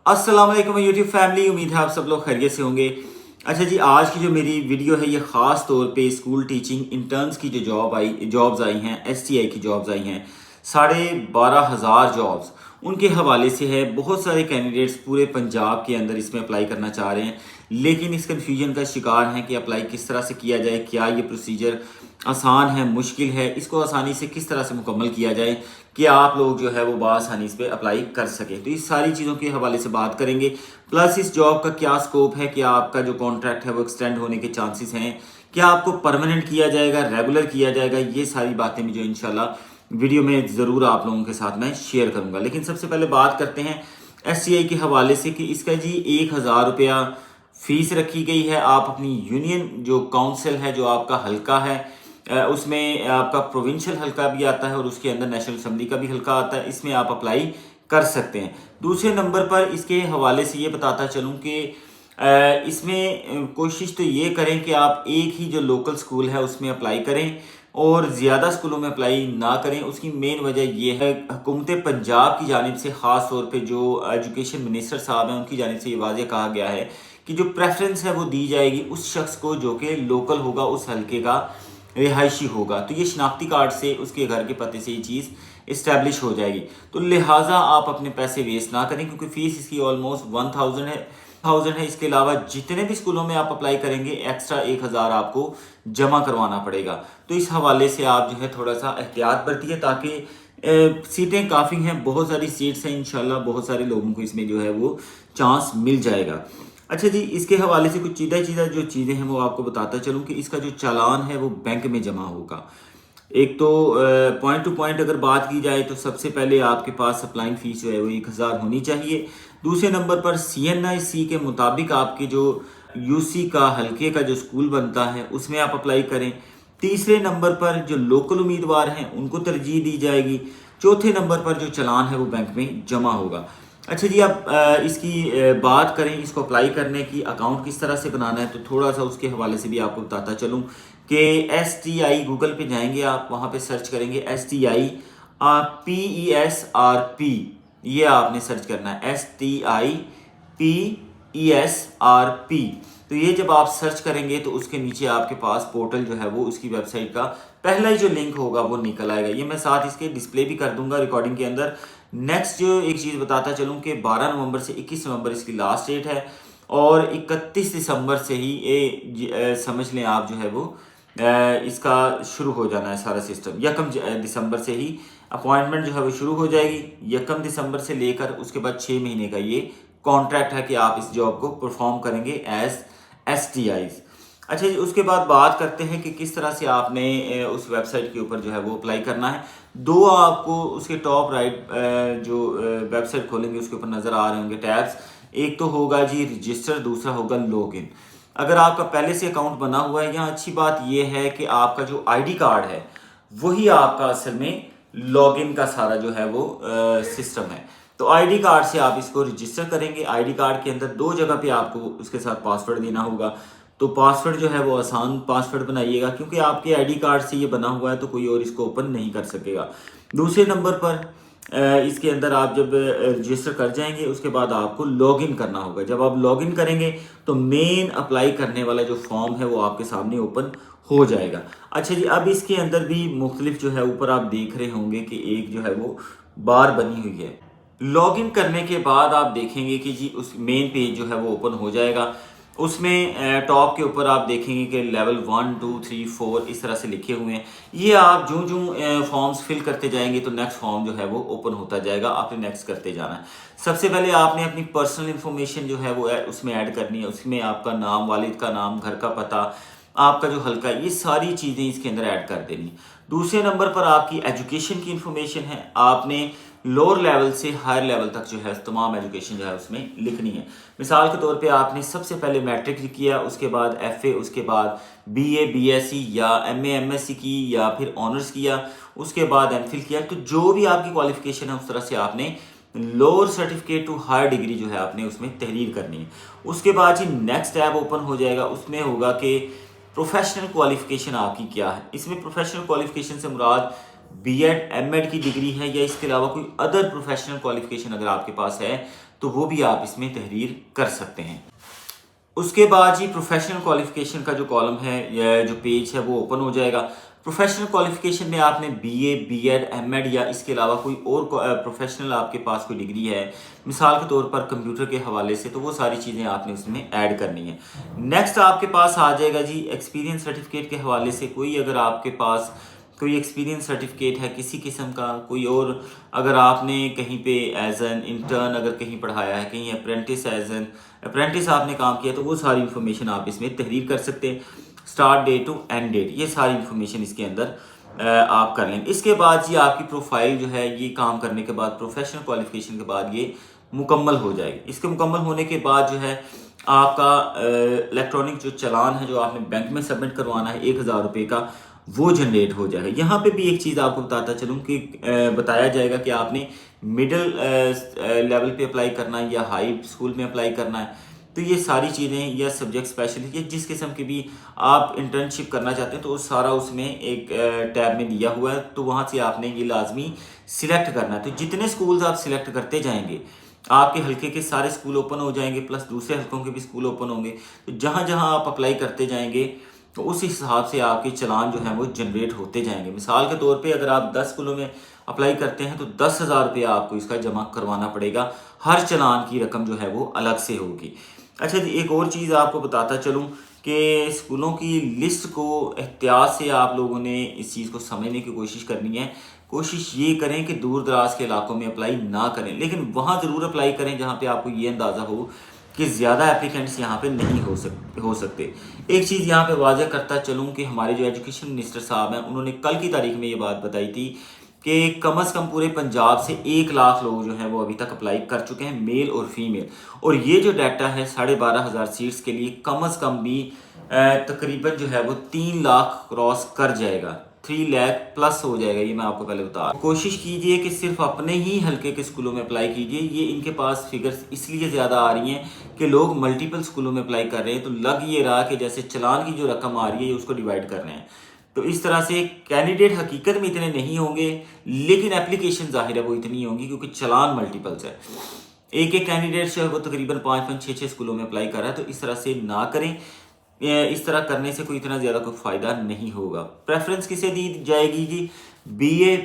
अस्सलाम वालेकुम YouTube family, उम्मीद है आप सब लोग खैरियत से होंगे। अच्छा जी, आज की जो मेरी वीडियो है ये ख़ास तौर पे स्कूल टीचिंग इंटर्न्स की जो जॉब्स आई हैं, एसटीआई की जॉब्स आई हैं, 12,500 जॉब्स, उनके हवाले से है। बहुत सारे कैंडिडेट्स पूरे पंजाब के अंदर इसमें अप्लाई करना चाह रहे हैं, लेकिन इस कन्फ्यूजन का शिकार हैं कि अप्लाई किस तरह से किया जाए, क्या ये प्रोसीजर आसान है, मुश्किल है, इसको आसानी से किस तरह से मुकम्मल किया जाए कि आप लोग जो है वो बआसानी इस पर अप्लाई कर सकें। तो इस सारी चीज़ों के हवाले से बात करेंगे। प्लस इस जॉब का क्या स्कोप है, क्या आपका जो कॉन्ट्रैक्ट है वो एक्सटेंड होने के चांसेस हैं, क्या आपको परमानेंट किया जाएगा, रेगुलर किया जाएगा, ये सारी बातें भी जो इंशाल्लाह वीडियो में ज़रूर आप लोगों के साथ मैं शेयर करूँगा। लेकिन सबसे पहले बात करते हैं एसटीआई के हवाले से कि इसका जी 1,000 रुपया फ़ीस रखी गई है। आप अपनी यूनियन जो काउंसिल है, जो आपका हल्का है, उसमें आपका प्रोविंशियल हल्का भी आता है और उसके अंदर नेशनल असम्बली का भी हल्का आता है, इसमें आप अप्लाई कर सकते हैं। दूसरे नंबर पर इसके हवाले से ये बताता चलूँ कि इसमें कोशिश तो ये करें कि आप एक ही जो लोकल स्कूल है उसमें अप्लाई करें और ज़्यादा स्कूलों में अप्लाई ना करें। उसकी मेन वजह ये है, हुकूमत पंजाब की जानिब से ख़ास तौर पे जो एजुकेशन मिनिस्टर साहब हैं उनकी जानिब से ये वाज़ेह कहा गया है कि जो प्रेफरेंस है वो दी जाएगी उस शख्स को जो कि लोकल होगा, उस हल्के का रिहायशी होगा। तो ये शनाख्ती कार्ड से, उसके घर के पते से ये चीज़ इस्टेब्लिश हो जाएगी। तो लिहाजा आप अपने पैसे वेस्ट ना करें, क्योंकि फ़ीस इसकी ऑलमोस्ट 1,000 है। इसके अलावा जितने भी स्कूलों में आप अप्लाई करेंगे एक्स्ट्रा 1,000 आपको जमा करवाना पड़ेगा। तो इस हवाले से आप जो है थोड़ा सा एहतियात बरतिए, ताकि सीटें काफ़ी हैं, बहुत सारी सीट्स हैं, इंशाल्लाह बहुत सारे लोगों को इसमें जो है वो चांस मिल जाएगा। अच्छा जी, इसके हवाले से कुछ सीधा जो चीज़ें हैं वो आपको बताता चलूँ कि इसका जो चालान है वो बैंक में जमा होगा। एक तो पॉइंट टू पॉइंट अगर बात की जाए तो सबसे पहले आपके पास अप्लाइंग फ़ीस जो है वो 1,000 होनी चाहिए। दूसरे नंबर पर सीएनआईसी के मुताबिक आपके जो यूसी का हल्के का जो स्कूल बनता है उसमें आप अप्लाई करें। तीसरे नंबर पर जो लोकल उम्मीदवार हैं उनको तरजीह दी जाएगी। चौथे नंबर पर जो चालान है वो बैंक में जमा होगा। अच्छा जी, अब इसकी बात करें इसको अप्लाई करने की, अकाउंट किस तरह से बनाना है, तो थोड़ा सा उसके हवाले से भी आपको बताता चलूँ कि एसटीआई गूगल पे जाएंगे आप, वहाँ पे सर्च करेंगे एसटीआई PESRP, ये आपने सर्च करना है STIPESRP। तो ये जब आप सर्च करेंगे तो उसके नीचे आपके पास पोर्टल जो है वो उसकी वेबसाइट का पहला ही जो लिंक होगा वो निकल आएगा। ये मैं साथ इसके डिस्प्ले भी कर दूंगा रिकॉर्डिंग के अंदर। नेक्स्ट जो एक चीज़ बताता चलूँ कि 12 नवंबर से 21 नवंबर इसकी लास्ट डेट है और 31 दिसंबर से ही ये समझ लें आप जो है वो इसका शुरू हो जाना है सारा सिस्टम। 1 दिसंबर से ही अपॉइंटमेंट जो है वो शुरू हो जाएगी। 1 दिसंबर से लेकर उसके बाद 6 महीने का ये कॉन्ट्रैक्ट है कि आप इस जॉब को परफॉर्म करेंगे एज एसटीआईज। अच्छा जी, उसके बाद बात करते हैं कि किस तरह से आपने उस वेबसाइट के ऊपर जो है वो अप्लाई करना है। दो आपको उसके टॉप राइट जो वेबसाइट खोलेंगे उसके ऊपर नज़र आ रहे होंगे टैब्स। एक तो होगा जी रजिस्टर, दूसरा होगा लॉगिन। अगर आपका पहले से अकाउंट बना हुआ है, यहाँ अच्छी बात यह है कि आपका जो आईडी कार्ड है वही आपका असल में लॉगिन का सारा जो है वो सिस्टम है। तो आईडी कार्ड से आप इसको रजिस्टर करेंगे। आईडी कार्ड के अंदर 2 जगह पे आपको उसके साथ पासवर्ड देना होगा। तो पासवर्ड जो है वो आसान पासवर्ड बनाइएगा, क्योंकि आपके आईडी कार्ड से ये बना हुआ है तो कोई और इसको ओपन नहीं कर सकेगा। दूसरे नंबर पर इसके अंदर आप जब रजिस्टर कर जाएंगे उसके बाद आपको लॉगिन करना होगा। जब आप लॉगिन करेंगे तो मेन अप्लाई करने वाला जो फॉर्म है वो आपके सामने ओपन हो जाएगा। अच्छा जी, अब इसके अंदर भी मुख्तलिफ जो है ऊपर आप देख रहे होंगे कि एक जो है वो बार बनी हुई है। लॉगिन करने के बाद आप देखेंगे कि जी उस मेन पेज जो है वो ओपन हो जाएगा। उसमें टॉप के ऊपर आप देखेंगे कि लेवल 1 2 3 4 इस तरह से लिखे हुए हैं। ये आप जो फॉर्म्स फिल करते जाएंगे तो नेक्स्ट फॉर्म जो है वो ओपन होता जाएगा, आपने नेक्स्ट करते जाना है। सबसे पहले आपने अपनी पर्सनल इंफॉर्मेशन जो है वो उसमें ऐड करनी है। उसमें आपका नाम, वालिद का नाम, घर का पता, आपका जो हल्का, ये सारी चीज़ें इसके अंदर ऐड कर देनी। दूसरे नंबर पर आपकी एजुकेशन की इंफॉर्मेशन है। आपने लोअर लेवल से हायर लेवल तक जो है तमाम एजुकेशन जो है उसमें लिखनी है। मिसाल के तौर पे आपने सबसे पहले मैट्रिक किया, उसके बाद एफए, उसके बाद बीए बीएससी या एमए एमएससी की या फिर ऑनर्स किया, उसके बाद एमफिल किया। तो जो भी आपकी क्वालिफिकेशन है उस तरह से आपने lower certificate to higher degree जो है आपने उसमें तहरीर करनी है। उसके बाद जी नेक्स्ट टैब ओपन हो जाएगा। उसमें होगा कि प्रोफेशनल क्वालिफिकेशन आपकी क्या है। इसमें प्रोफेशनल क्वालिफिकेशन से मुराद बीएड एमएड की डिग्री है या इसके अलावा कोई अदर प्रोफेशनल क्वालिफिकेशन अगर आपके पास है तो वो भी आप इसमें तहरीर कर सकते हैं। उसके बाद जी प्रोफेशनल क्वालिफिकेशन का जो कॉलम है या जो पेज है वो ओपन हो जाएगा। प्रोफेशनल क्वालिफिकेशन में आपने बीए, बीएड, एमएड या इसके अलावा कोई और प्रोफेशनल आपके पास कोई डिग्री है, मिसाल के तौर पर कंप्यूटर के हवाले से, तो वो सारी चीज़ें आपने उसमें ऐड करनी है। नेक्स्ट आपके पास आ जाएगा जी एक्सपीरियंस सर्टिफिकेट के हवाले से कोई अगर आपके पास कोई एक्सपीरियंस सर्टिफिकेट है किसी किस्म का, कोई और अगर आपने कहीं पे एज एन इंटर्न अगर कहीं पढ़ाया है, कहीं अप्रेंटिस एज एन अप्रेंटिस आपने काम किया, तो वो सारी इन्फॉर्मेशन आप इसमें तहरीर कर सकते हैं। Start date to end date, ये सारी इन्फॉर्मेशन इसके अंदर आप कर लेंगे। इसके बाद जी आपकी प्रोफाइल जो है ये काम करने के बाद प्रोफेशनल क्वालिफिकेशन के बाद ये मुकम्मल हो जाएगी। इसके मुकम्मल होने के बाद जो है आपका इलेक्ट्रॉनिक जो चालान है जो आपने बैंक में सबमिट करवाना है 1000 रुपये का, वो जनरेट हो जाएगा। यहाँ पे भी एक चीज़ आपको बताता चलूँ कि बताया जाएगा कि आपने मिडिल लेवल पे अप्लाई करना है या हाई स्कूल में अप्लाई करना है। तो ये सारी चीज़ें या सब्जेक्ट स्पेशलिस्ट या जिस किस्म की भी आप इंटर्नशिप करना चाहते हैं तो वो सारा उसमें एक टैब में दिया हुआ है, तो वहाँ से आपने ये लाजमी सिलेक्ट करना है। तो जितने स्कूल्स आप सिलेक्ट करते जाएंगे आपके हल्के के सारे स्कूल ओपन हो जाएंगे, प्लस दूसरे हल्कों के भी स्कूल ओपन होंगे। तो जहाँ जहाँ आप अप्लाई करते जाएंगे तो उस हिसाब से आपके चलान जो है वो जनरेट होते जाएंगे। मिसाल के तौर पे अगर आप 10 स्कूलों में अप्लाई करते हैं तो 10,000 रुपया आपको इसका जमा करवाना पड़ेगा। हर चलान की रकम जो है वो अलग से होगी। अच्छा जी, एक और चीज़ आपको बताता चलूँ कि स्कूलों की लिस्ट को एहतियात से आप लोगों ने इस चीज़ को समझने की कोशिश करनी है। कोशिश ये करें कि दूर दराज के इलाकों में अप्लाई ना करें, लेकिन वहाँ ज़रूर अप्लाई करें जहाँ पे आपको ये अंदाज़ा हो कि ज़्यादा एप्लीकेंट्स यहाँ पे नहीं हो सकते। एक चीज़ यहाँ पे वाज़ह करता चलूँ कि हमारे जो एजुकेशन मिनिस्टर साहब हैं उन्होंने कल की तारीख में ये बात बताई थी कि कम से कम पूरे पंजाब से 1 लाख लोग जो हैं वो अभी तक अप्लाई कर चुके हैं, मेल और फीमेल। और ये जो डाटा है 12,500 सीट्स के लिए कम से कम भी तकरीबन जो है वो 3 लाख क्रॉस कर जाएगा, 3 लाख प्लस हो जाएगा। ये मैं आपको पहले बता, कोशिश कीजिए कि सिर्फ अपने ही हल्के के स्कूलों में अप्लाई कीजिए। ये इनके पास फिगर्स इसलिए ज़्यादा आ रही हैं कि लोग मल्टीपल स्कूलों में अप्लाई कर रहे हैं, तो लग ये रहा कि जैसे चलान की जो रकम आ रही है उसको डिवाइड कर रहे हैं। तो इस तरह से कैंडिडेट हकीकत में इतने नहीं होंगे, लेकिन एप्लीकेशन जाहिर है वो इतनी होंगी क्योंकि चलान मल्टीपल्स है। एक एक कैंडिडेट जो है वो तकरीबन 5-5, 6-6 स्कूलों में अप्लाई कर रहा है। तो इस तरह से ना करें, इस तरह करने से कोई इतना ज़्यादा कोई फ़ायदा नहीं होगा। प्रेफरेंस किसे दी जाएगी जी? बीए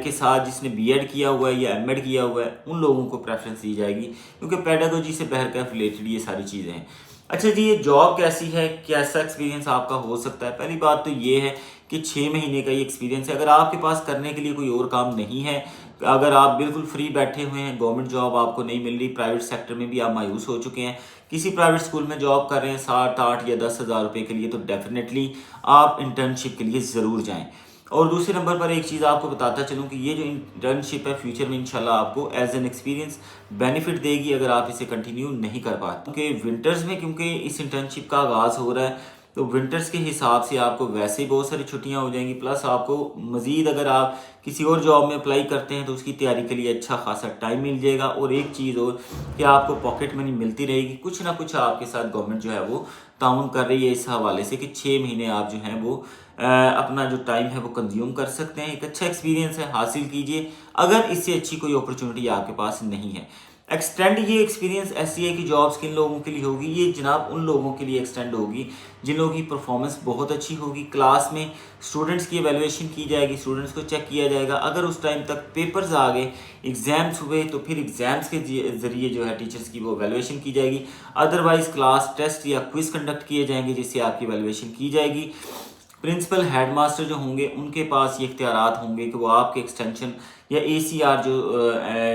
के साथ जिसने बीएड किया हुआ है या एमएड किया हुआ है उन लोगों को प्रेफरेंस दी जाएगी, क्योंकि पेडागोजी से बहरकैफ रिलेटेड ये सारी चीज़ें हैं। अच्छा जी, ये जॉब कैसी है, कैसा एक्सपीरियंस आपका हो सकता है? पहली बात तो ये है कि 6 महीने का ये एक्सपीरियंस है। अगर आपके पास करने के लिए कोई और काम नहीं है, अगर आप बिल्कुल फ्री बैठे हुए हैं, गवर्नमेंट जॉब आपको नहीं मिल रही, प्राइवेट सेक्टर में भी आप मायूस हो चुके हैं, किसी प्राइवेट स्कूल में जॉब कर रहे हैं 7-8 या 10,000 रुपये के लिए, तो डेफिनेटली आप इंटर्नशिप के लिए ज़रूर जाएँ। और दूसरे नंबर पर एक चीज़ आपको बताता चलूँ कि ये जो इंटर्नशिप है फ्यूचर में इंशाल्लाह आपको एज एन एक्सपीरियंस बेनिफिट देगी अगर आप इसे कंटिन्यू नहीं कर पाते। क्योंकि विंटर्स में क्योंकि इस इंटर्नशिप का आगाज़ हो रहा है, तो विंटर्स के हिसाब से आपको वैसे ही बहुत सारी छुट्टियां हो जाएंगी, प्लस आपको मज़ीद अगर आप किसी और जॉब में अप्लाई करते हैं तो उसकी तैयारी के लिए अच्छा खासा टाइम मिल जाएगा। और एक चीज़ और कि आपको पॉकेट मनी मिलती रहेगी, कुछ ना कुछ आपके साथ गवर्नमेंट जो है वो ताउन कर रही है इस हवाले से कि 6 महीने आप जो हैं वो अपना जो टाइम है वो कंज्यूम कर सकते हैं। एक अच्छा एक्सपीरियंस है, हासिल कीजिए। अगर इससे अच्छी कोई अपॉर्चुनिटी आपके पास नहीं है, एक्सटेंड ये एक्सपीरियंस एससीए की जॉब्स किन लोगों के लिए होगी? ये जनाब उन लोगों के लिए एक्सटेंड होगी जिन लोगों की परफॉर्मेंस बहुत अच्छी होगी। क्लास में स्टूडेंट्स की एवेल्युएशन की जाएगी, स्टूडेंट्स को चेक किया जाएगा। अगर उस टाइम तक पेपर्स आ गए, एग्जाम्स हुए, तो फिर एग्जाम्स के ज़रिए जो है टीचर्स की वो एवेल्युएशन की जाएगी। अदरवाइज क्लास टेस्ट या क्विज कंडक्ट किए जाएंगे जिससे आपकी एवेल्युएशन की जाएगी। प्रिंसिपल हेडमास्टर जो होंगे उनके पास ये इख्तियारात होंगे कि वो आपके एक्सटेंशन या एसीआर जो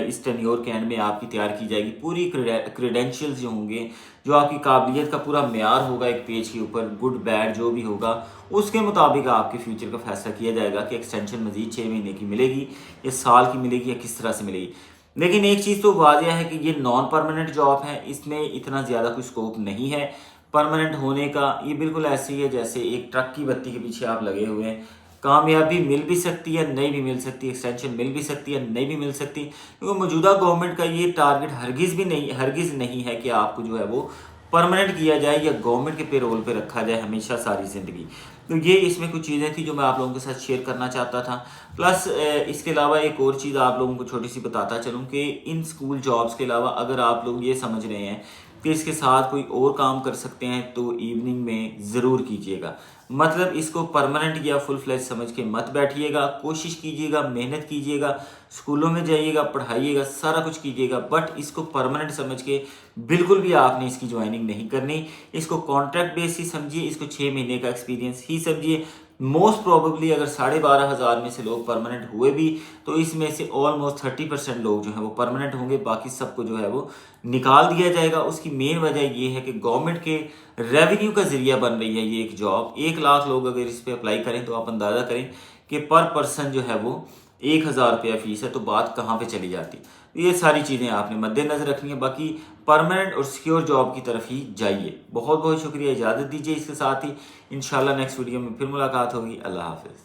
इस टेन्योर के एंड में आपकी तैयार की जाएगी। पूरी क्रेडेंशियल्स जो होंगे, जो आपकी काबिलियत का पूरा मेयार होगा एक पेज के ऊपर, गुड बैड जो भी होगा, उसके मुताबिक आपके फ्यूचर का फैसला किया जाएगा कि एक्सटेंशन मजीद 6 महीने की मिलेगी या साल की मिलेगी या किस तरह से मिलेगी। लेकिन एक चीज़ तो वाज़ह है कि ये नॉन परमानेंट जॉब है, इसमें इतना ज़्यादा कोई स्कोप नहीं है परमानेंट होने का। ये बिल्कुल ऐसे ही है जैसे एक ट्रक की बत्ती के पीछे आप लगे हुए हैं। कामयाबी मिल भी सकती है, नहीं भी मिल सकती, एक्सटेंशन मिल भी सकती है, नहीं भी मिल सकती, क्योंकि मौजूदा गवर्नमेंट का ये टारगेट हरगिज़ नहीं है कि आपको जो है वो परमानेंट किया जाए या गवर्नमेंट के पेरोल पे रखा जाए हमेशा सारी ज़िंदगी। तो ये इसमें कुछ चीज़ें थी जो मैं आप लोगों के साथ शेयर करना चाहता था। प्लस इसके अलावा एक और चीज़ आप लोगों को छोटी सी बताता चलूँ कि इन स्कूल जॉब्स के अलावा अगर आप लोग ये समझ रहे हैं कि इसके साथ कोई और काम कर सकते हैं तो इवनिंग में ज़रूर कीजिएगा। मतलब इसको परमानेंट या फुल फ्लेज समझ के मत बैठिएगा, कोशिश कीजिएगा, मेहनत कीजिएगा, स्कूलों में जाइएगा, पढ़ाइएगा, सारा कुछ कीजिएगा, बट इसको परमानेंट समझ के बिल्कुल भी आपने इसकी ज्वाइनिंग नहीं करनी। इसको कॉन्ट्रैक्ट बेस ही समझिए, इसको 6 महीने का एक्सपीरियंस ही समझिए। मोस्ट प्रोबेबली अगर 12,500 में से लोग परमानेंट हुए भी तो इसमें से ऑलमोस्ट 30% लोग जो है वो परमानेंट होंगे, बाकी सबको जो है वो निकाल दिया जाएगा। उसकी मेन वजह ये है कि गवर्नमेंट के रेवेन्यू का जरिया बन रही है ये एक जॉब। 1 लाख लोग अगर इस पर अप्लाई करें तो आप अंदाज़ा करें कि पर पर्सन जो है वो 1,000 रुपया फीस है, तो बात कहाँ पे चली जाती। ये सारी चीज़ें आपने मद्देनज़र रखनी है। बाकी परमानेंट और सिक्योर जॉब की तरफ ही जाइए। बहुत बहुत शुक्रिया, इजाज़त दीजिए। इसके साथ ही इंशाल्लाह नेक्स्ट वीडियो में फिर मुलाकात होगी। अल्लाह हाफ़िज़।